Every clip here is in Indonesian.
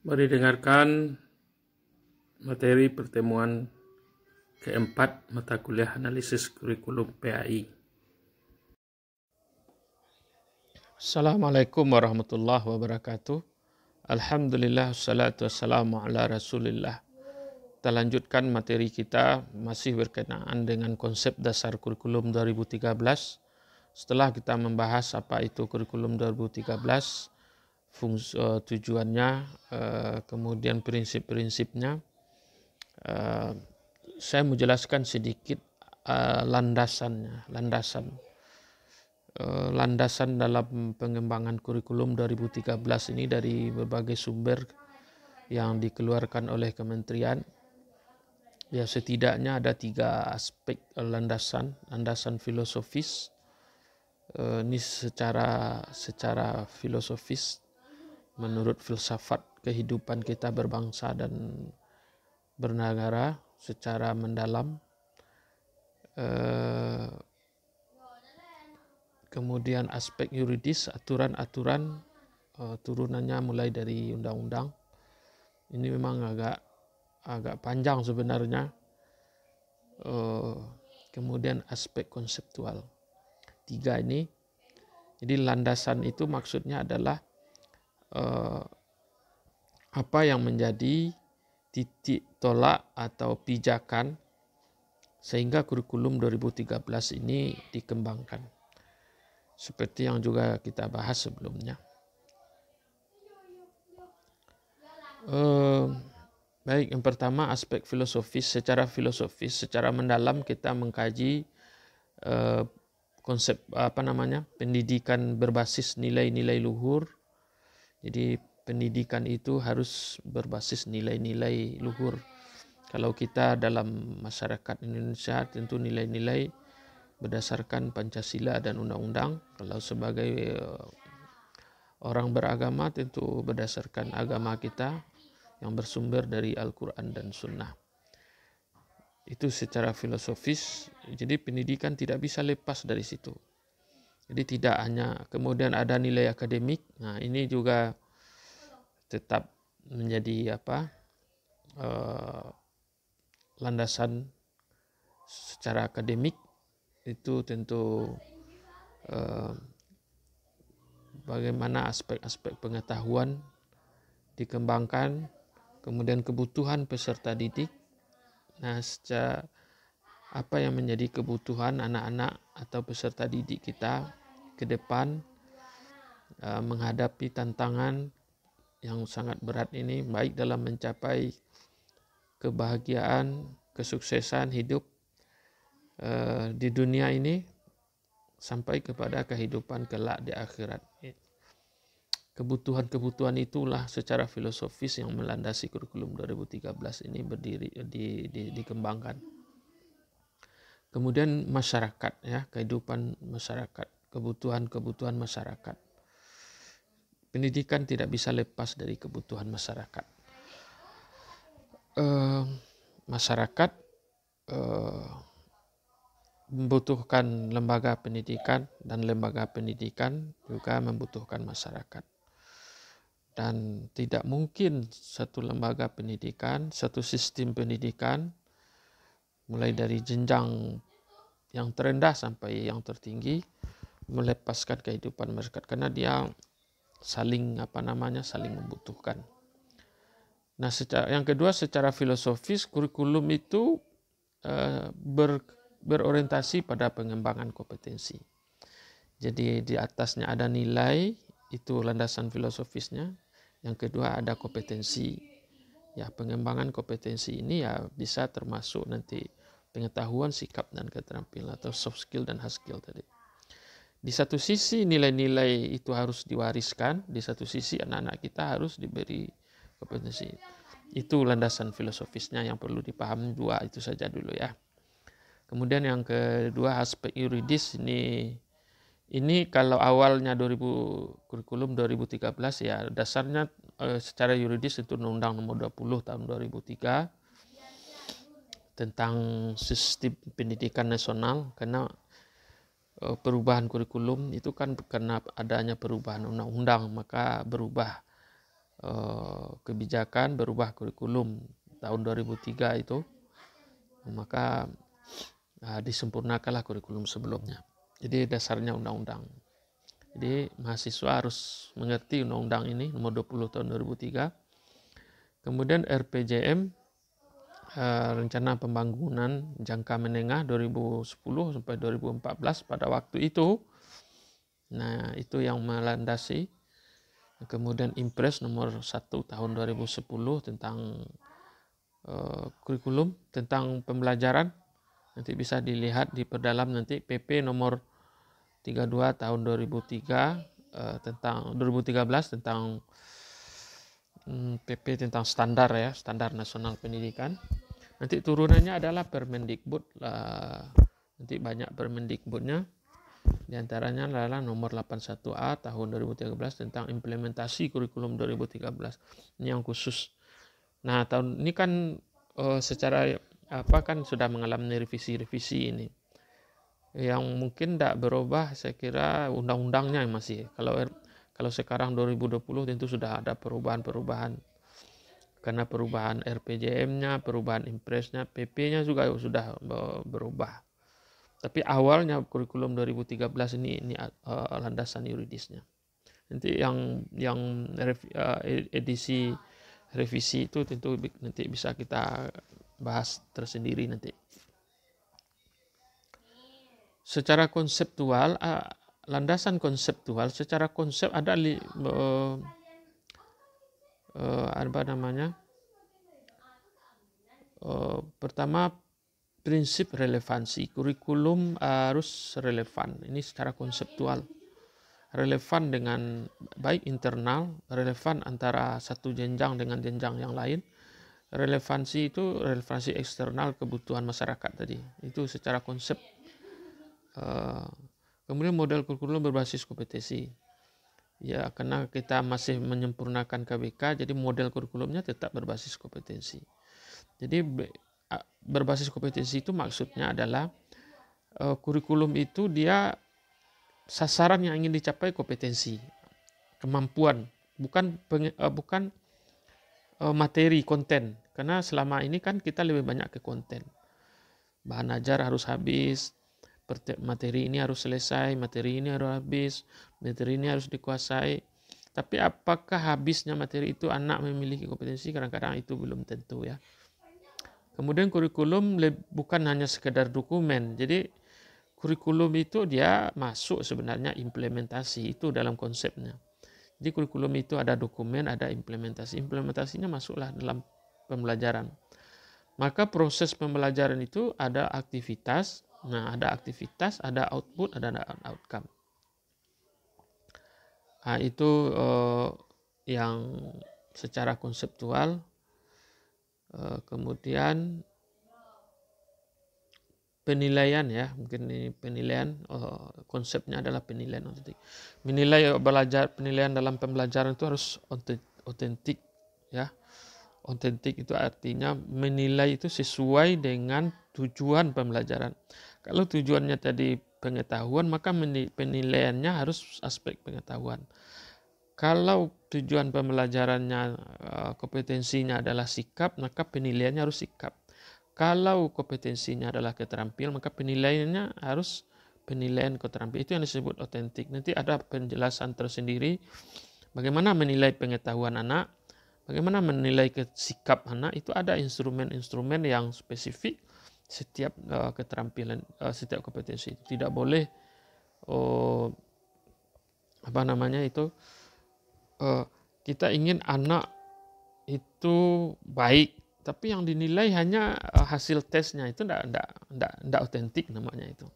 Mari dengarkan materi pertemuan keempat mata kuliah analisis kurikulum PAI. Assalamualaikum warahmatullahi wabarakatuh. Alhamdulillah, wassalatu wassalamu ala rasulillah. Kita lanjutkan materi kita masih berkenaan dengan konsep dasar kurikulum 2013. Setelah kita membahas apa itu kurikulum 2013, tujuannya, kemudian prinsip-prinsipnya, saya mau jelaskan sedikit landasan dalam pengembangan kurikulum 2013 ini dari berbagai sumber yang dikeluarkan oleh kementerian. Ya, setidaknya ada 3 aspek landasan filosofis. Ini secara filosofis menurut filsafat kehidupan kita berbangsa dan bernegara secara mendalam. Kemudian aspek yuridis, aturan-aturan turunannya mulai dari undang-undang. Ini memang agak panjang sebenarnya. Kemudian aspek konseptual. 3 ini. Jadi landasan itu maksudnya adalah apa yang menjadi titik tolak atau pijakan sehingga kurikulum 2013 ini dikembangkan. Seperti yang juga kita bahas sebelumnya. Baik, yang pertama aspek filosofis. Secara mendalam kita mengkaji konsep pendidikan berbasis nilai-nilai luhur. Jadi pendidikan itu harus berbasis nilai-nilai luhur. Kalau kita dalam masyarakat Indonesia tentu nilai-nilai berdasarkan Pancasila dan undang-undang. Kalau sebagai orang beragama tentu berdasarkan agama kita yang bersumber dari Al-Quran dan Sunnah. Itu secara filosofis. Jadi pendidikan tidak bisa lepas dari situ. Jadi tidak hanya kemudian ada nilai akademik. Nah, ini juga tetap menjadi landasan secara akademik. Itu tentu bagaimana aspek-aspek pengetahuan dikembangkan, kemudian kebutuhan peserta didik. Nah, apa yang menjadi kebutuhan anak-anak atau peserta didik kita ke depan menghadapi tantangan yang sangat berat ini, baik dalam mencapai kebahagiaan, kesuksesan hidup di dunia ini sampai kepada kehidupan kelak di akhirat. Kebutuhan-kebutuhan itulah secara filosofis yang melandasi kurikulum 2013 ini berdiri dikembangkan. Kemudian masyarakat, ya, kehidupan masyarakat, kebutuhan-kebutuhan masyarakat. Pendidikan tidak bisa lepas dari kebutuhan masyarakat. Masyarakat membutuhkan lembaga pendidikan dan lembaga pendidikan juga membutuhkan masyarakat. Dan tidak mungkin satu lembaga pendidikan, satu sistem pendidikan, mulai dari jenjang yang terendah sampai yang tertinggi, melepaskan kehidupan masyarakat karena dia saling membutuhkan. Nah, yang kedua secara filosofis kurikulum itu berorientasi pada pengembangan kompetensi. Jadi di atasnya ada nilai, itu landasan filosofisnya. Yang kedua ada kompetensi. Ya, pengembangan kompetensi ini ya bisa termasuk nanti pengetahuan, sikap dan keterampilan atau soft skill dan hard skill tadi. Di satu sisi nilai-nilai itu harus diwariskan, di satu sisi anak-anak kita harus diberi kompetensi. Itu landasan filosofisnya yang perlu dipahami, 2 itu saja dulu ya. Kemudian yang kedua aspek yuridis ini kalau awalnya kurikulum 2013 ya dasarnya secara yuridis itu Undang-Undang Nomor 20 tahun 2003 tentang sistem pendidikan nasional, karena perubahan kurikulum itu kan karena adanya perubahan undang-undang, maka berubah kebijakan berubah kurikulum tahun 2003 itu, maka disempurnakanlah kurikulum sebelumnya. Jadi dasarnya undang-undang. Jadi mahasiswa harus mengerti undang-undang ini nomor 20 tahun 2003. Kemudian RPJM, rencana pembangunan jangka menengah 2010 sampai 2014 pada waktu itu. Nah, itu yang melandasi. Kemudian Impres nomor 1 tahun 2010 tentang kurikulum, tentang pembelajaran. Nanti bisa dilihat di perdalam nanti PP nomor 32 tahun 2003 tentang 2013 tentang PP tentang standar ya, standar nasional pendidikan. Nanti turunannya adalah Permendikbud. Nanti banyak Permendikbudnya. Di antaranya adalah nomor 81A tahun 2013 tentang implementasi kurikulum 2013. Ini yang khusus. Nah, tahun ini kan secara kan sudah mengalami revisi-revisi ini. Yang mungkin tidak berubah saya kira undang-undangnya masih. Kalau sekarang 2020 tentu sudah ada perubahan-perubahan. Karena perubahan RPJM-nya, perubahan Impresnya, PP-nya juga sudah berubah. Tapi awalnya kurikulum 2013 ini landasan yuridisnya. Nanti yang edisi revisi itu tentu nanti bisa kita bahas tersendiri nanti. Secara konseptual, landasan konseptual, secara konsep ada pertama prinsip relevansi. Kurikulum harus relevan. Ini secara konseptual. Relevan dengan baik internal, relevan antara satu jenjang dengan jenjang yang lain. Relevansi itu relevansi eksternal kebutuhan masyarakat tadi. Itu secara konsep. Kemudian model kurikulum berbasis kompetensi. Ya, karena kita masih menyempurnakan KBK, jadi model kurikulumnya tetap berbasis kompetensi. Jadi berbasis kompetensi itu maksudnya adalah kurikulum itu dia sasaran yang ingin dicapai kompetensi, kemampuan, bukan materi, konten. Karena selama ini kan kita lebih banyak ke konten. Bahan ajar harus habis, materi ini harus selesai, materi ini harus habis, materi ini harus dikuasai. Tapi apakah habisnya materi itu anak memiliki kompetensi? Kadang-kadang itu belum tentu ya. Kemudian kurikulum bukan hanya sekedar dokumen. Jadi kurikulum itu dia masuk sebenarnya implementasi itu dalam konsepnya. Jadi kurikulum itu ada dokumen, ada implementasi. Implementasinya masuklah dalam pembelajaran. Maka proses pembelajaran itu ada aktivitas. Nah, ada aktivitas, ada output, ada outcome. Nah, itu yang secara konseptual. Kemudian penilaian ya, mungkin ini penilaian, konsepnya adalah penilaian otentik. Penilaian dalam pembelajaran itu harus otentik ya. Otentik itu artinya menilai itu sesuai dengan tujuan pembelajaran. Kalau tujuannya tadi pengetahuan, maka penilaiannya harus aspek pengetahuan. Kalau tujuan pembelajarannya kompetensinya adalah sikap, maka penilaiannya harus sikap. Kalau kompetensinya adalah keterampilan, maka penilaiannya harus penilaian keterampilan. Itu yang disebut otentik. Nanti ada penjelasan tersendiri bagaimana menilai pengetahuan anak, bagaimana menilai sikap anak. Itu ada instrumen-instrumen yang spesifik setiap keterampilan, setiap kompetensi. Tidak boleh kita ingin anak itu baik, tapi yang dinilai hanya hasil tesnya, itu enggak otentik namanya itu.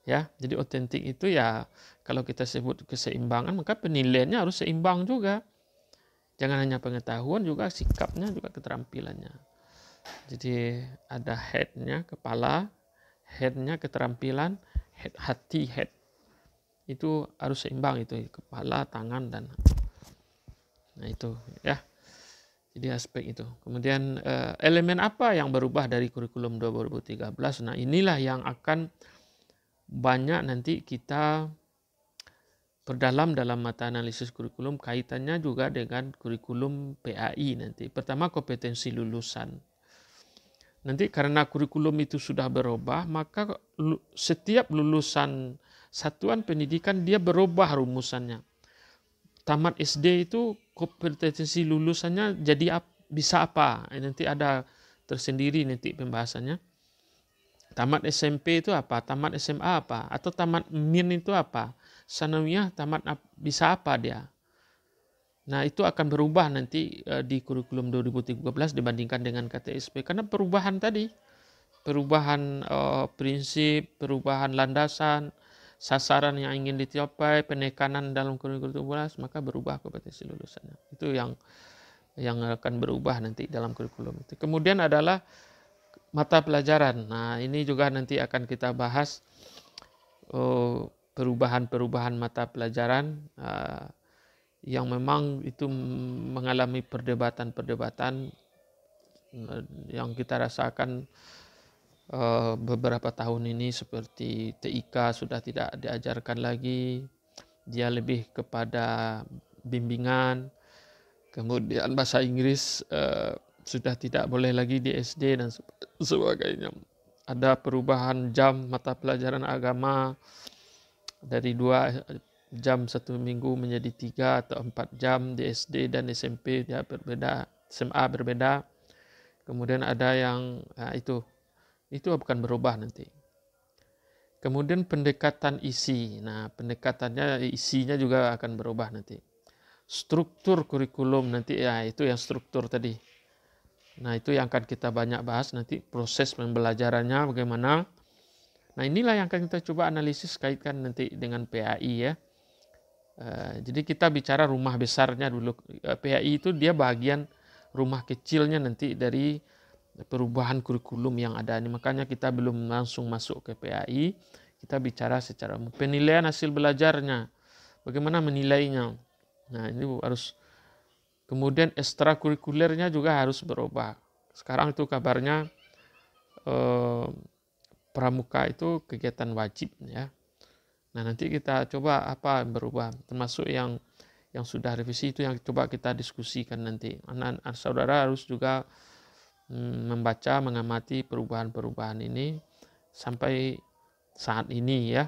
Ya, jadi otentik itu ya kalau kita sebut keseimbangan, maka penilaiannya harus seimbang juga. Jangan hanya pengetahuan, juga sikapnya, juga keterampilannya. Jadi ada head-nya, kepala, head-nya keterampilan, head. Itu harus seimbang itu, kepala, tangan, dan nah itu ya. Jadi aspek itu. Kemudian elemen apa yang berubah dari kurikulum 2013? Nah, inilah yang akan banyak nanti kita perdalam dalam mata analisis kurikulum, kaitannya juga dengan kurikulum PAI nanti. Pertama, kompetensi lulusan. Nanti karena kurikulum itu sudah berubah, maka setiap lulusan satuan pendidikan dia berubah rumusannya. Tamat SD itu kompetensi lulusannya jadi bisa apa? Nanti ada tersendiri nanti pembahasannya. Tamat SMP itu apa? Tamat SMA apa? Atau tamat MIN itu apa? Sanawiyah tamat bisa apa dia? Nah, itu akan berubah nanti di kurikulum 2013 dibandingkan dengan KTSP. Karena perubahan tadi, perubahan prinsip, perubahan landasan, sasaran yang ingin dicapai, penekanan dalam kurikulum 2013, maka berubah kompetensi lulusannya. Itu yang akan berubah nanti dalam kurikulum itu. Kemudian adalah mata pelajaran. Nah, ini juga nanti akan kita bahas perubahan-perubahan mata pelajaran yang memang itu mengalami perdebatan-perdebatan yang kita rasakan beberapa tahun ini, seperti TIK sudah tidak diajarkan lagi, dia lebih kepada bimbingan. Kemudian bahasa Inggris sudah tidak boleh lagi di SD dan sebagainya. Ada perubahan jam mata pelajaran agama dari 2 jam 1 minggu menjadi 3 atau 4 jam di SD dan SMP, dia berbeda, SMA berbeda. Kemudian ada yang itu akan berubah nanti. Kemudian pendekatan isi. Nah, pendekatannya isinya juga akan berubah nanti. Struktur kurikulum nanti, ya itu yang struktur tadi. Nah, itu yang akan kita banyak bahas nanti, proses pembelajarannya bagaimana. Nah, inilah yang akan kita coba analisis kaitkan nanti dengan PAI ya. Jadi kita bicara rumah besarnya dulu. PAI itu dia bagian rumah kecilnya nanti dari perubahan kurikulum yang ada ini. Makanya kita belum langsung masuk ke PAI. Kita bicara secara penilaian hasil belajarnya. Bagaimana menilainya. Nah, ini harus. Kemudian ekstrakurikulernya juga harus berubah. Sekarang itu kabarnya pramuka itu kegiatan wajib ya. Nah, nanti kita coba apa yang berubah, termasuk yang sudah revisi itu yang coba kita diskusikan nanti. Anak-anak saudara harus juga membaca, mengamati perubahan-perubahan ini sampai saat ini ya.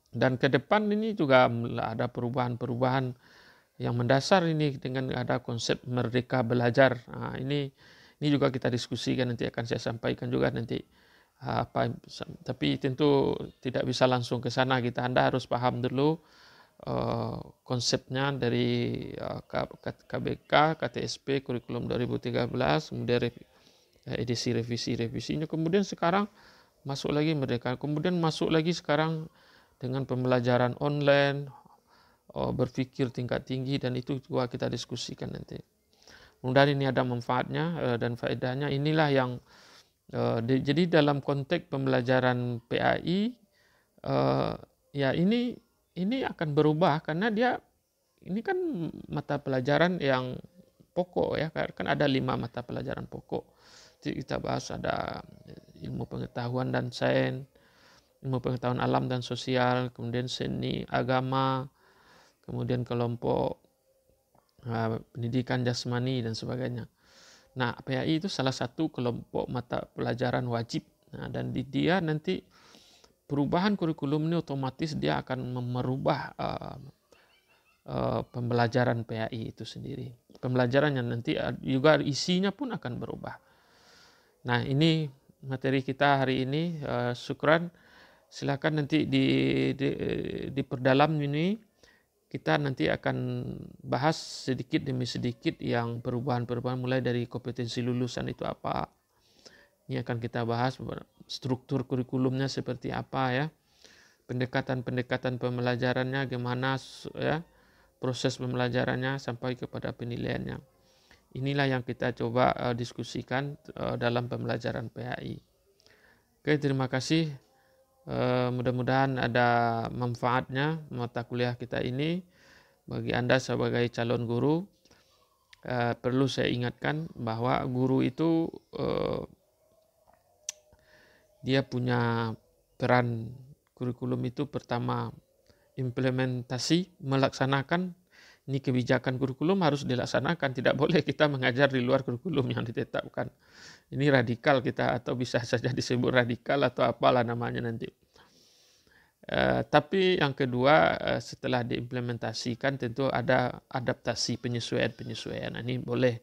Dan ke depan ini juga ada perubahan-perubahan yang mendasar ini dengan ada konsep merdeka belajar. Nah, ini juga kita diskusikan, nanti akan saya sampaikan juga nanti. Tapi tentu tidak bisa langsung ke sana, Anda harus paham dulu konsepnya dari KBK, KTSP, kurikulum 2013, kemudian edisi revisinya, kemudian sekarang masuk lagi merdeka, kemudian masuk lagi sekarang dengan pembelajaran online, berpikir tingkat tinggi, dan itu juga kita diskusikan nanti. Mudah-mudahan ini ada manfaatnya dan faedahnya. Inilah yang jadi dalam konteks pembelajaran PAI ya ini akan berubah karena dia ini kan mata pelajaran yang pokok ya, kan ada 5 mata pelajaran pokok. Jadi kita bahas ada ilmu pengetahuan dan sains, ilmu pengetahuan alam dan sosial, kemudian seni, agama, kemudian kelompok pendidikan jasmani dan sebagainya. Nah, PAI itu salah satu kelompok mata pelajaran wajib. Nah, dan dia nanti perubahan kurikulum ini otomatis dia akan merubah pembelajaran PAI itu sendiri. Pembelajaran yang nanti juga isinya pun akan berubah. Nah, ini materi kita hari ini. Syukran. Silakan nanti diperdalam ini. Kita nanti akan bahas sedikit demi sedikit yang perubahan-perubahan mulai dari kompetensi lulusan itu apa. Ini akan kita bahas struktur kurikulumnya seperti apa ya. Pendekatan-pendekatan pembelajarannya gimana ya. Proses pembelajarannya sampai kepada penilaiannya. Inilah yang kita coba diskusikan dalam pembelajaran PAI. Oke, terima kasih. Mudah-mudahan ada manfaatnya mata kuliah kita ini. Bagi Anda sebagai calon guru, perlu saya ingatkan bahwa guru itu dia punya peran kurikulum itu pertama implementasi, melaksanakan ini kebijakan kurikulum harus dilaksanakan. Tidak boleh kita mengajar di luar kurikulum yang ditetapkan. Ini radikal kita, atau bisa saja disebut radikal atau apalah namanya nanti. Tapi yang kedua, setelah diimplementasikan tentu ada adaptasi, penyesuaian. Ini boleh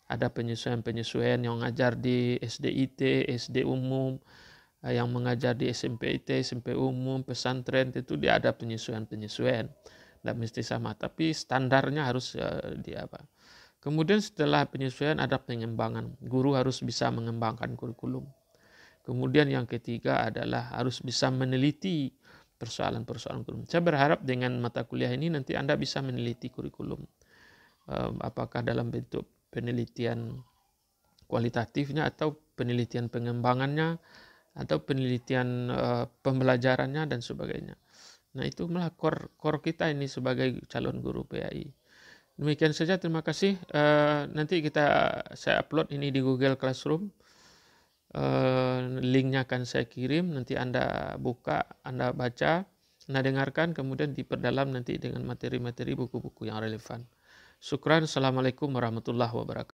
ada penyesuaian yang mengajar di SDIT, SD umum, yang mengajar di SMP IT, SMP umum, pesantren, tentu dia ada penyesuaian. Tidak mesti sama, tapi standarnya harus Kemudian setelah penyesuaian ada pengembangan. Guru harus bisa mengembangkan kurikulum. Kemudian yang ketiga adalah harus bisa meneliti persoalan-persoalan kurikulum. Saya berharap dengan mata kuliah ini nanti Anda bisa meneliti kurikulum. Apakah dalam bentuk penelitian kualitatifnya atau penelitian pengembangannya atau penelitian pembelajarannya dan sebagainya. Nah, itu malah core kita ini sebagai calon guru PAI. Demikian saja, terima kasih. Nanti saya upload ini di Google Classroom. Linknya akan saya kirim, nanti Anda buka, Anda baca, Anda dengarkan, kemudian diperdalam nanti dengan materi-materi buku-buku yang relevan. Syukran, Assalamualaikum warahmatullahi wabarakatuh.